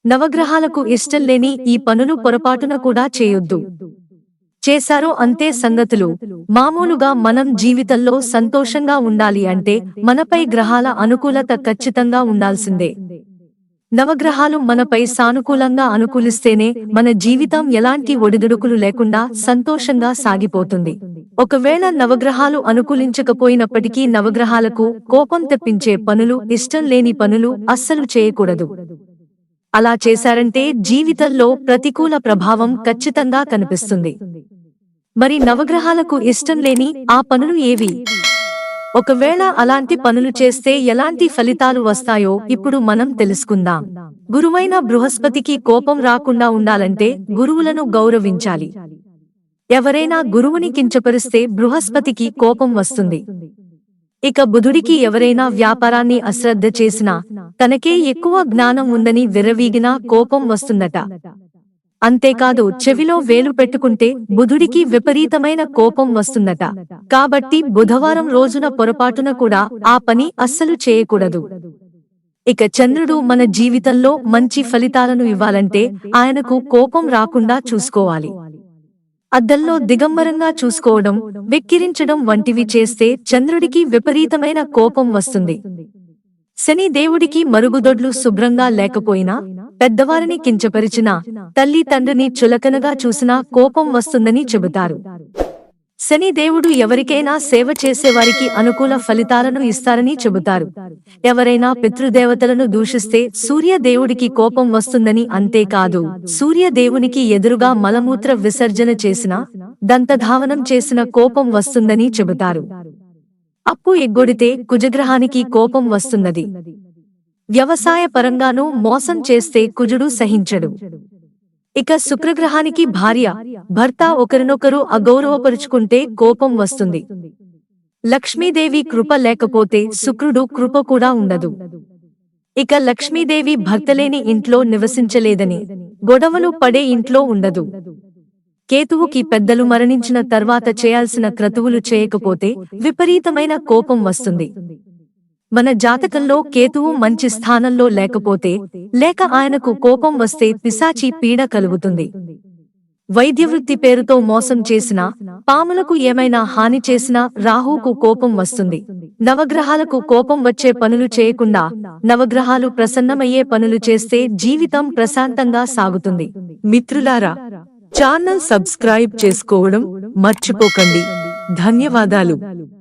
నవగ్రహాలకు ఇష్టం లేని ఈ పనులు పొరపాటున కూడా చేయొద్దు. చేశారో అంతే సంగతులు. మామూలుగా మనం జీవితంలో సంతోషంగా ఉండాలి అంటే మనపై గ్రహాల అనుకూలత ఖచ్చితంగా ఉండాల్సిందే. నవగ్రహాలు మనపై సానుకూలంగా అనుకూలిస్తేనే మన జీవితం ఎలాంటి ఒడిదుడుకులు లేకుండా సంతోషంగా సాగిపోతుంది. ఒకవేళ నవగ్రహాలు అనుకూలించకపోయినప్పటికీ నవగ్రహాలకు కోపం తెప్పించే పనులు, ఇష్టం లేని పనులు అస్సలు చేయకూడదు. అలా చేశారంటే జీవితంలో ప్రతికూల ప్రభావం ఖచ్చితంగా కనిపిస్తుంది. మరి నవగ్రహాలకు ఇష్టం లేని ఆ పనులు ఏవి? ఒకవేళ అలాంటి పనులు చేస్తే ఎలాంటి ఫలితాలు వస్తాయో ఇప్పుడు మనం తెలుసుకుందాం. గురువైన బృహస్పతికి కోపం రాకుండా ఉండాలంటే గురువులను గౌరవించాలి. ఎవరైనా గురువుని కించపరిస్తే బృహస్పతికి కోపం వస్తుంది. ఇక బుధుడికి ఎవరైనా వ్యాపారాన్ని అశ్రద్ధ చేసినా, తనకే ఎక్కువ జ్ఞానం ఉందని విర్రవీగినా కోపం వస్తుందట. అంతేకాదు చెవిలో వేలు పెట్టుకుంటే బుధుడికి విపరీతమైన కోపం వస్తుందట. కాబట్టి బుధవారం రోజున పొరపాటున కూడా ఆ పని అస్సలు చేయకూడదు. ఇక చంద్రుడు మన జీవితంలో మంచి ఫలితాలను ఇవ్వాలంటే ఆయనకు కోపం రాకుండా చూసుకోవాలి. అద్దంలో దిగంబరంగా చూసుకోవడం, వెక్కిరించడం వంటివి చేస్తే చంద్రుడికి విపరీతమైన కోపం వస్తుంది. శని దేవుడికి మరుగుదొడ్లు శుభ్రంగా లేకపోయినా, పెద్దవారిని కించపరిచినా, తల్లి తండ్రిని చులకనగా చూసినా కోపం వస్తుందని చెబుతారు. శని దేవుడు ఎవరికైనా సేవ చేసేవారికి అనుకూల ఫలితాలను ఇస్తారని చెబుతారు. ఎవరైనా పితృదేవతలను దూషిస్తే సూర్యదేవుడికి కోపం వస్తుందని, అంతేకాదు సూర్యదేవునికి ఎదురుగా మలమూత్ర విసర్జన చేసినా, దంతధావనం చేసిన కోపం వస్తుందని చెబుతారు. అప్పు ఎగ్గొడితే కుజగ్రహానికి కోపం వస్తున్నది. వ్యవసాయ పరంగానూ మోసం చేస్తే కుజుడు సహించడు. ఇక శుక్రగ్రహానికి భార్య, భర్త ఒకరినొకరు అగౌరవపరుచుకుంటే కోపం వస్తుంది. లక్ష్మీదేవి కృప లేకపోతే శుక్రుడు కృప కూడా ఉండదు. ఇక లక్ష్మీదేవి భర్తలేని ఇంట్లో నివసించలేదని, గొడవలు పడే ఇంట్లో ఉండదు. కేతువుకి పెద్దలు మరణించిన తర్వాత చేయాల్సిన క్రతువులు చేయకపోతే విపరీతమైన కోపం వస్తుంది. మన జాతకంలో కేతువు మంచి స్థానంలో లేకపోతే, లేక ఆయనకు కోపం వస్తే పిశాచి పీడ కలుగుతుంది. వైద్యవృత్తి పేరుతో మోసం చేసినా, పాములకు ఏమైనా హాని చేసినా రాహువుకు కోపం వస్తుంది. నవగ్రహాలకు కోపం వచ్చే పనులు చేయకుండా, నవగ్రహాలు ప్రసన్నమయ్యే పనులు చేస్తే జీవితం ప్రశాంతంగా సాగుతుంది. మిత్రులారా, ఛానల్ సబ్స్క్రైబ్ చేసుకోవడం మర్చిపోకండి. ధన్యవాదాలు.